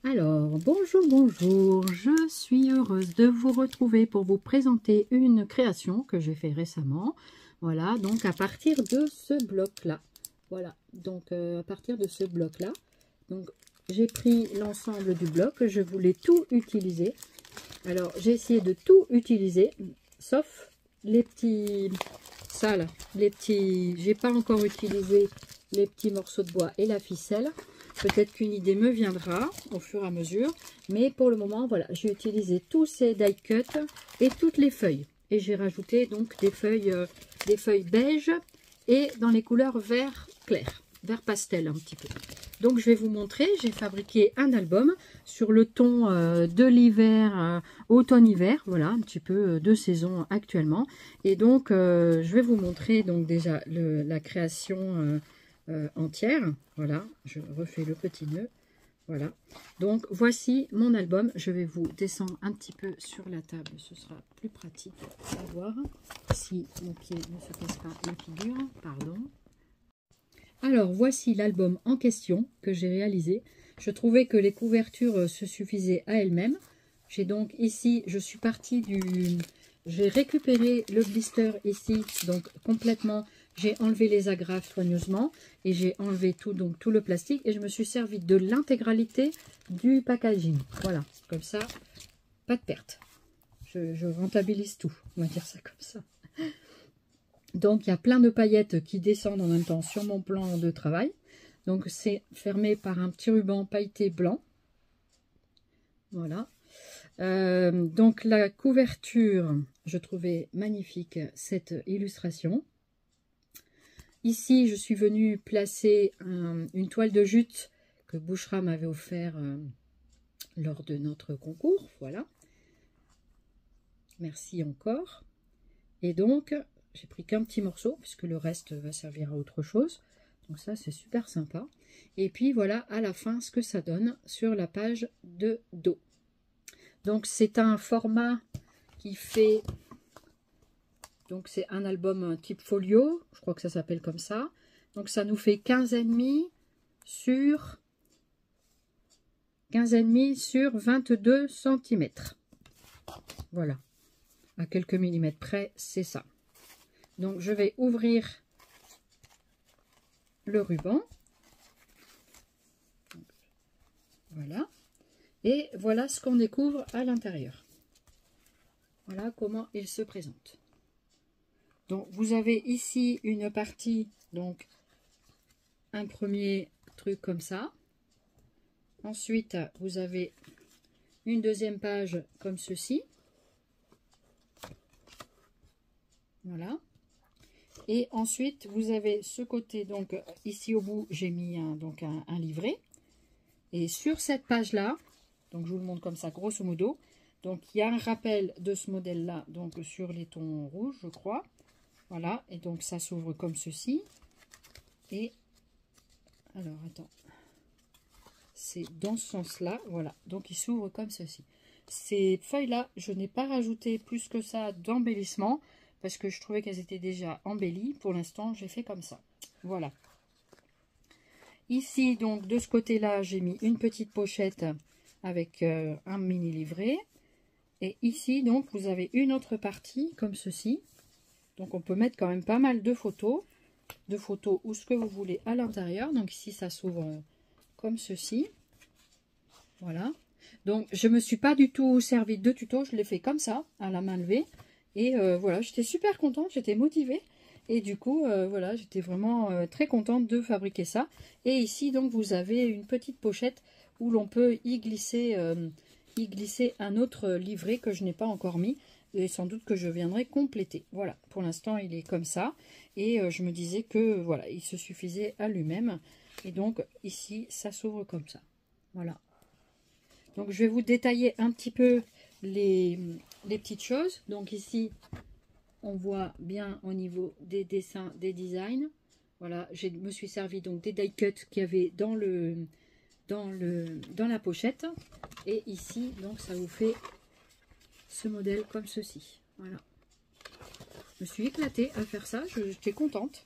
Alors, bonjour, je suis heureuse de vous retrouver pour vous présenter une création que j'ai fait récemment. Voilà, donc à partir de ce bloc-là. Voilà, donc à partir de ce bloc-là. Donc, j'ai pris l'ensemble du bloc, je voulais tout utiliser. Alors, j'ai essayé de tout utiliser, sauf les petits... Ça là, les petits... J'ai pas encore utilisé les petits morceaux de bois et la ficelle. Peut-être qu'une idée me viendra au fur et à mesure. Mais pour le moment, voilà, j'ai utilisé tous ces die cuts et toutes les feuilles. Et j'ai rajouté donc des feuilles beige et dans les couleurs vert clair, vert pastel un petit peu. Donc je vais vous montrer, j'ai fabriqué un album sur le ton de l'hiver, automne-hiver, voilà, un petit peu de saison actuellement. Et donc je vais vous montrer donc déjà la création entière. Voilà, je refais le petit nœud. Voilà, donc voici mon album. Je vais vous descendre un petit peu sur la table, ce sera plus pratique à voir si mon pied ne se casse pas la figure, pardon. Alors voici l'album en question que j'ai réalisé. Je trouvais que les couvertures se suffisaient à elles-mêmes. J'ai donc ici, je suis partie du... J'ai récupéré le blister ici, donc complètement. J'ai enlevé les agrafes soigneusement et j'ai enlevé tout, donc tout le plastique. Et je me suis servi de l'intégralité du packaging. Voilà, comme ça, pas de perte. Je rentabilise tout, on va dire ça comme ça. Donc, il y a plein de paillettes qui descendent en même temps sur mon plan de travail. Donc, c'est fermé par un petit ruban pailleté blanc. Voilà. Donc, la couverture, je trouvais magnifique cette illustration. Ici, je suis venue placer une toile de jute que Bouchra m'avait offert lors de notre concours. Voilà. Merci encore. Et donc... j'ai pris qu'un petit morceau, puisque le reste va servir à autre chose. Donc ça, c'est super sympa. Et puis voilà, à la fin, ce que ça donne sur la page de dos. Donc c'est un format qui fait... donc c'est un album type folio, je crois que ça s'appelle comme ça. Donc ça nous fait 15,5 sur 15,5 sur 22 cm. Voilà. À quelques millimètres près, c'est ça. Donc, je vais ouvrir le ruban. Voilà. Et voilà ce qu'on découvre à l'intérieur. Voilà comment il se présente. Donc, vous avez ici une partie, donc, un premier truc comme ça. Ensuite, vous avez une deuxième page comme ceci. Voilà. Et ensuite, vous avez ce côté, donc ici au bout, j'ai mis un livret. Et sur cette page-là, donc je vous le montre comme ça, grosso modo, donc il y a un rappel de ce modèle-là, donc sur les tons rouges, je crois. Voilà, et donc ça s'ouvre comme ceci. Et, alors attends, c'est dans ce sens-là, voilà, donc il s'ouvre comme ceci. Ces feuilles-là, je n'ai pas rajouté plus que ça d'embellissement, parce que je trouvais qu'elles étaient déjà embellies. Pour l'instant, j'ai fait comme ça. Voilà. Ici, donc, de ce côté-là, j'ai mis une petite pochette avec un mini livret. Et ici, donc, vous avez une autre partie comme ceci. Donc, on peut mettre quand même pas mal de photos ou ce que vous voulez à l'intérieur. Donc, ici, ça s'ouvre comme ceci. Voilà. Donc, je ne me suis pas du tout servi de tuto. Je l'ai fait comme ça, à la main levée. Et voilà, j'étais super contente, j'étais motivée. Et du coup, voilà, j'étais vraiment très contente de fabriquer ça. Et ici, donc, vous avez une petite pochette où l'on peut y glisser un autre livret que je n'ai pas encore mis. Et sans doute que je viendrai compléter. Voilà, pour l'instant, il est comme ça. Et je me disais que, voilà, il se suffisait à lui-même. Et donc, ici, ça s'ouvre comme ça. Voilà. Donc, je vais vous détailler un petit peu les petites choses. Donc ici, on voit bien au niveau des dessins, des designs. Voilà, je me suis servi donc des die cuts qu'il y avait dans la pochette. Et ici, donc ça vous fait ce modèle comme ceci. Voilà. Je me suis éclatée à faire ça, j'étais contente.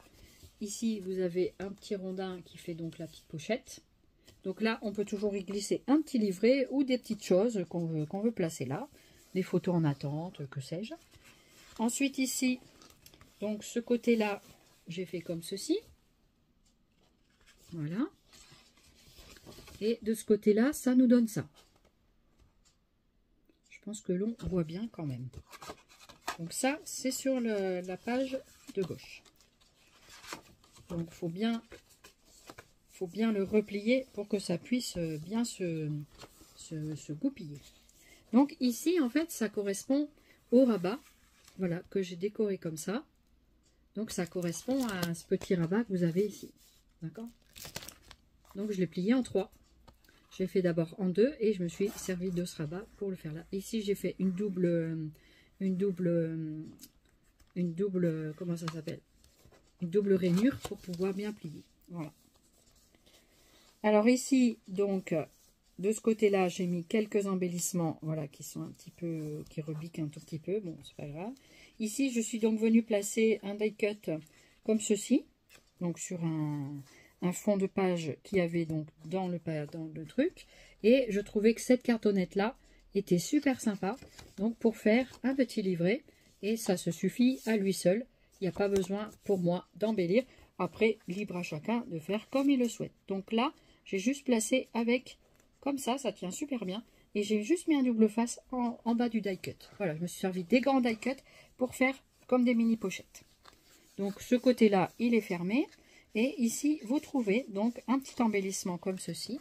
Ici, vous avez un petit rondin qui fait donc la petite pochette. Donc là, on peut toujours y glisser un petit livret ou des petites choses qu'on veut placer là. Des photos en attente, que sais-je. Ensuite ici, donc ce côté-là, j'ai fait comme ceci. Voilà. Et de ce côté-là, ça nous donne ça. Je pense que l'on voit bien quand même. Donc ça, c'est sur la page de gauche. Donc il faut bien le replier pour que ça puisse bien se goupiller. Donc ici, en fait, ça correspond au rabat, voilà, que j'ai décoré comme ça. Donc ça correspond à ce petit rabat que vous avez ici. D'accord? Donc je l'ai plié en 3. J'ai fait d'abord en 2 et je me suis servi de ce rabat pour le faire là. Ici, j'ai fait une double, comment ça s'appelle? Une double rainure pour pouvoir bien plier. Voilà. Alors ici, donc, de ce côté-là, j'ai mis quelques embellissements, voilà, qui sont un petit peu, qui rebiquent un tout petit peu. Bon, c'est pas grave. Ici, je suis donc venue placer un die cut comme ceci, donc sur un fond de page qui avait donc dans le truc. Et je trouvais que cette cartonnette-là était super sympa, donc pour faire un petit livret. Et ça se suffit à lui seul. Il n'y a pas besoin pour moi d'embellir. Après, libre à chacun de faire comme il le souhaite. Donc là, j'ai juste placé avec, comme ça tient super bien. Et j'ai juste mis un double face en bas du die cut. Voilà, je me suis servi des grands die cut pour faire comme des mini pochettes. Donc ce côté-là, il est fermé. Et ici, vous trouvez donc un petit embellissement comme ceci.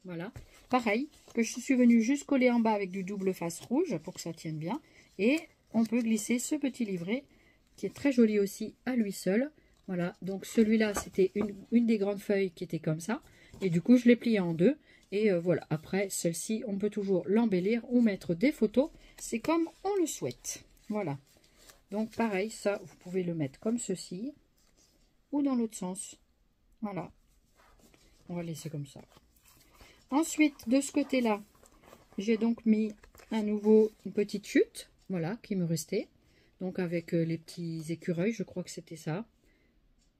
Voilà. Pareil, que je suis venue juste coller en bas avec du double face rouge pour que ça tienne bien. Et on peut glisser ce petit livret qui est très joli aussi à lui seul. Voilà, donc celui-là, c'était une des grandes feuilles qui était comme ça. Et du coup, je l'ai plié en 2. Et voilà, après, celle-ci, on peut toujours l'embellir ou mettre des photos. C'est comme on le souhaite. Voilà. Donc pareil, ça, vous pouvez le mettre comme ceci. Ou dans l'autre sens. Voilà. On va laisser comme ça. Ensuite, de ce côté-là, j'ai donc mis à nouveau une petite chute. Voilà, qui me restait. Donc avec les petits écureuils, je crois que c'était ça.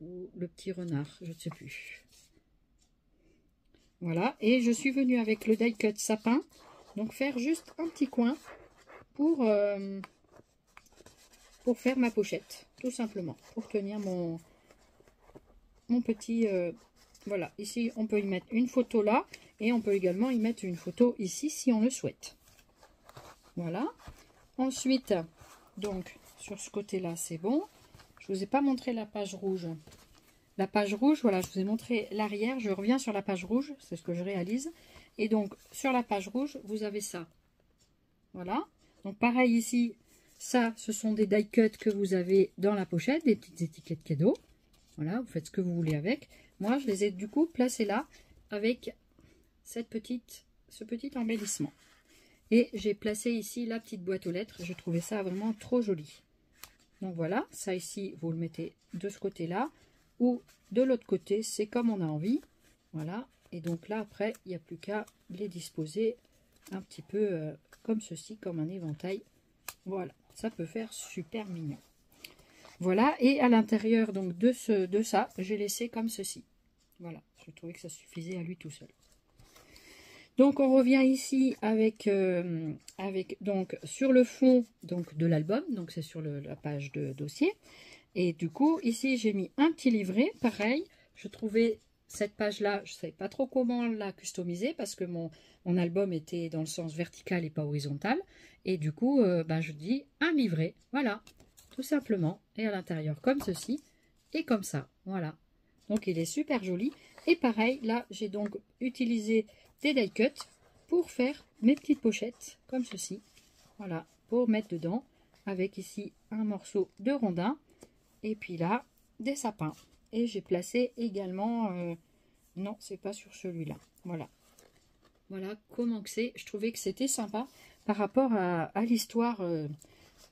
Ou le petit renard, je ne sais plus. Voilà, et je suis venue avec le die cut sapin. Donc faire juste un petit coin pour faire ma pochette. Tout simplement. Pour tenir mon petit... voilà, ici on peut y mettre une photo là. Et on peut également y mettre une photo ici si on le souhaite. Voilà. Ensuite, donc... sur ce côté-là, c'est bon. Je ne vous ai pas montré la page rouge. La page rouge, voilà, je vous ai montré l'arrière. Je reviens sur la page rouge, c'est ce que je réalise. Et donc, sur la page rouge, vous avez ça. Voilà. Donc, pareil ici, ça, ce sont des die cuts que vous avez dans la pochette, des petites étiquettes cadeaux. Voilà, vous faites ce que vous voulez avec. Moi, je les ai du coup placés là avec ce petit embellissement. Et j'ai placé ici la petite boîte aux lettres. Je trouvais ça vraiment trop joli. Donc voilà, ça ici, vous le mettez de ce côté-là ou de l'autre côté, c'est comme on a envie. Voilà, et donc là, après, il n'y a plus qu'à les disposer un petit peu comme ceci, comme un éventail. Voilà, ça peut faire super mignon. Voilà, et à l'intérieur donc de ça, j'ai laissé comme ceci. Voilà, je trouvais que ça suffisait à lui tout seul. Donc on revient ici avec donc sur le fond donc de l'album, donc c'est sur la page de dossier. Et du coup ici j'ai mis un petit livret, pareil. Je trouvais cette page là, je ne savais pas trop comment la customiser parce que mon album était dans le sens vertical et pas horizontal. Et du coup je dis un livret, voilà, tout simplement. Et à l'intérieur comme ceci et comme ça, voilà. Donc il est super joli. Et pareil, là j'ai donc utilisé des die cuts pour faire mes petites pochettes comme ceci. Voilà, pour mettre dedans avec ici un morceau de rondin et puis là des sapins. Et j'ai placé également, non c'est pas sur celui-là, voilà. Voilà comment que c'est, je trouvais que c'était sympa par rapport à l'histoire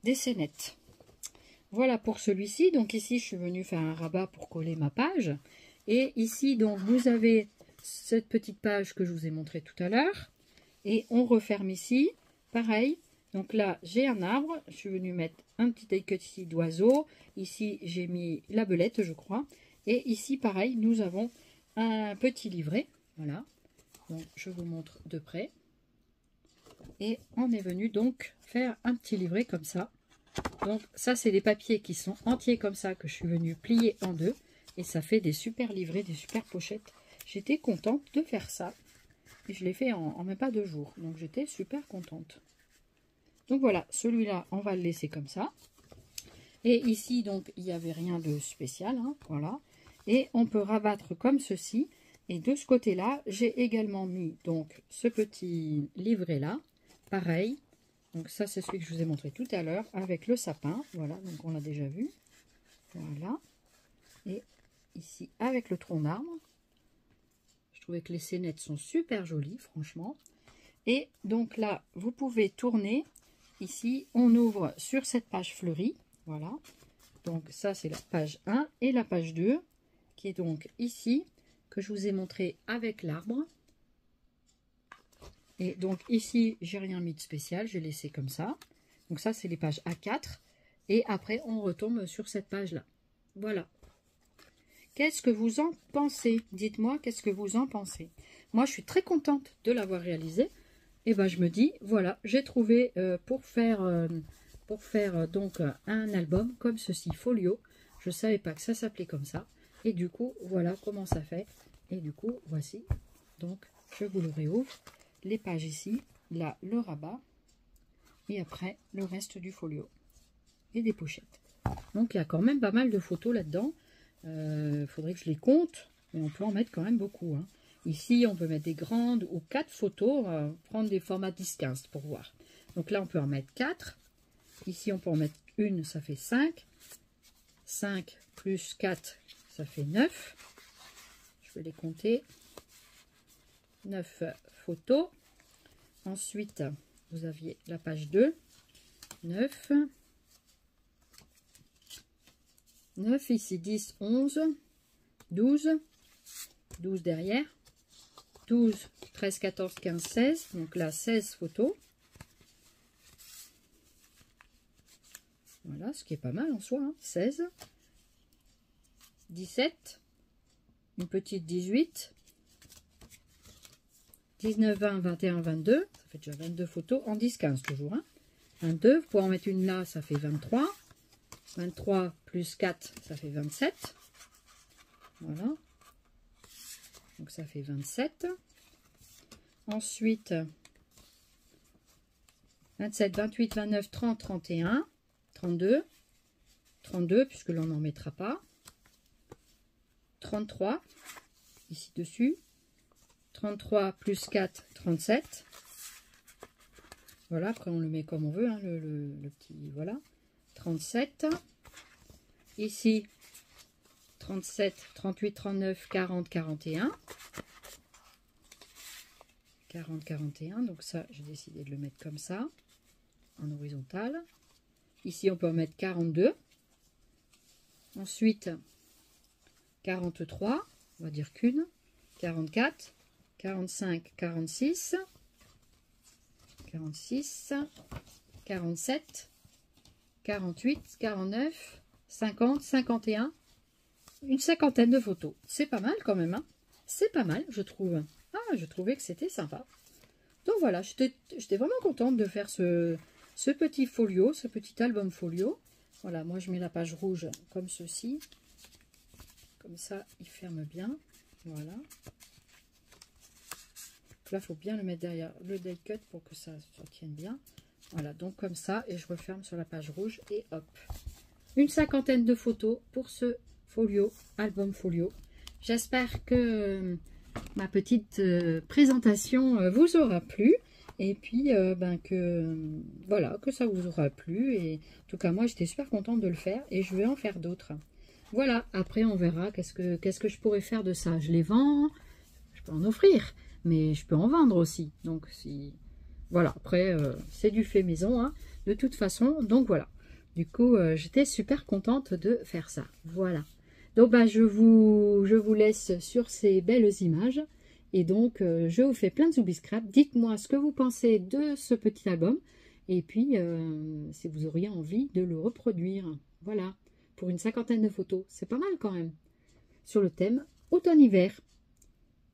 des scénettes. Voilà pour celui-ci, donc ici je suis venue faire un rabat pour coller ma page. Et ici donc vous avez cette petite page que je vous ai montré tout à l'heure. Et on referme ici, pareil. Donc là j'ai un arbre, je suis venue mettre un petit die cut ici d'oiseau. Ici j'ai mis la belette je crois. Et ici pareil nous avons un petit livret. Voilà, donc je vous montre de près. Et on est venu donc faire un petit livret comme ça. Donc ça c'est des papiers qui sont entiers comme ça que je suis venue plier en deux. Et ça fait des super livrets, des super pochettes. J'étais contente de faire ça. Et je l'ai fait en même pas 2 jours. Donc j'étais super contente. Donc voilà, celui-là on va le laisser comme ça. Et ici donc il n'y avait rien de spécial. Hein, voilà. Et on peut rabattre comme ceci. Et de ce côté-là, j'ai également mis donc ce petit livret-là. Pareil. Donc ça c'est celui que je vous ai montré tout à l'heure avec le sapin. Voilà, donc on l'a déjà vu. Voilà. Et ici avec le tronc d'arbre. Je trouvais que les scénettes sont super jolies, franchement. Et donc là, vous pouvez tourner. Ici, on ouvre sur cette page fleurie. Voilà. Donc ça, c'est la page 1 et la page 2, qui est donc ici, que je vous ai montré avec l'arbre. Et donc ici, j'ai rien mis de spécial, j'ai laissé comme ça. Donc ça, c'est les pages A4. Et après, on retombe sur cette page-là. Voilà. Qu'est-ce que vous en pensez? Dites-moi, qu'est-ce que vous en pensez? Moi, je suis très contente de l'avoir réalisé. Et ben, je me dis, voilà, j'ai trouvé pour faire donc un album comme ceci, folio. Je ne savais pas que ça s'appelait comme ça. Et du coup, voilà comment ça fait. Et du coup, voici. Donc, je vous le réouvre. Les pages ici, là, le rabat. Et après, le reste du folio. Et des pochettes. Donc, il y a quand même pas mal de photos là-dedans. Faudrait que je les compte. Mais on peut en mettre quand même beaucoup. Hein. Ici, on peut mettre des grandes ou 4 photos. Prendre des formats 10-15 pour voir. Donc là, on peut en mettre 4. Ici, on peut en mettre une, ça fait 5. 5 plus 4, ça fait 9. Je vais les compter. 9 photos. Ensuite, vous aviez la page 2. 9. 9, ici 10, 11, 12. 12 derrière. 12, 13, 14, 15, 16. Donc là, 16 photos. Voilà, ce qui est pas mal en soi. Hein. 16. 17. Une petite 18. 19, 20, 21, 22. Ça fait déjà 22 photos en 10, 15 toujours. Hein. 22. Vous pouvez en mettre une là, ça fait 23. 23 plus 4, ça fait 27. Voilà. Donc ça fait 27. Ensuite, 27, 28, 29, 30, 31. 32, 32 puisque l'on n'en mettra pas, 33 ici dessus, 33 plus 4, 37, voilà, après on le met comme on veut, hein, le petit, voilà, 37, ici 37, 38, 39, 40, 41, 40, 41, donc ça j'ai décidé de le mettre comme ça, en horizontal. Ici, on peut en mettre 42. Ensuite, 43. On va dire qu'une. 44. 45. 46. 46. 47. 48. 49. 50. 51. Une cinquantaine de photos. C'est pas mal quand même. Hein, c'est pas mal, je trouve. Ah, je trouvais que c'était sympa. Donc voilà, j'étais vraiment contente de faire ce petit folio, ce petit album folio. Voilà, moi je mets la page rouge comme ceci. Comme ça, il ferme bien. Voilà. Là, il faut bien le mettre derrière le die cut pour que ça tienne bien. Voilà, donc comme ça, et je referme sur la page rouge et hop. Une cinquantaine de photos pour ce folio, album folio. J'espère que ma petite présentation vous aura plu. Et puis, voilà, que ça vous aura plu. Et en tout cas, moi, j'étais super contente de le faire. Et je vais en faire d'autres. Voilà, après, on verra qu'est-ce que je pourrais faire de ça. Je les vends, je peux en offrir, mais je peux en vendre aussi. Donc, si voilà, après, c'est du fait maison, hein, de toute façon. Donc, voilà. Du coup, j'étais super contente de faire ça. Voilà. Donc, je vous laisse sur ces belles images. Et donc, je vous fais plein de zoubi scrap. Dites-moi ce que vous pensez de ce petit album. Et puis, si vous auriez envie de le reproduire. Voilà, pour une cinquantaine de photos. C'est pas mal quand même. Sur le thème automne-hiver.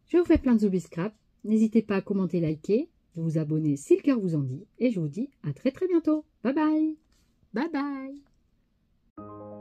Je vous fais plein de zoubis scrap. N'hésitez pas à commenter, liker, de vous abonner si le cœur vous en dit. Et je vous dis à très très bientôt. Bye bye. Bye bye.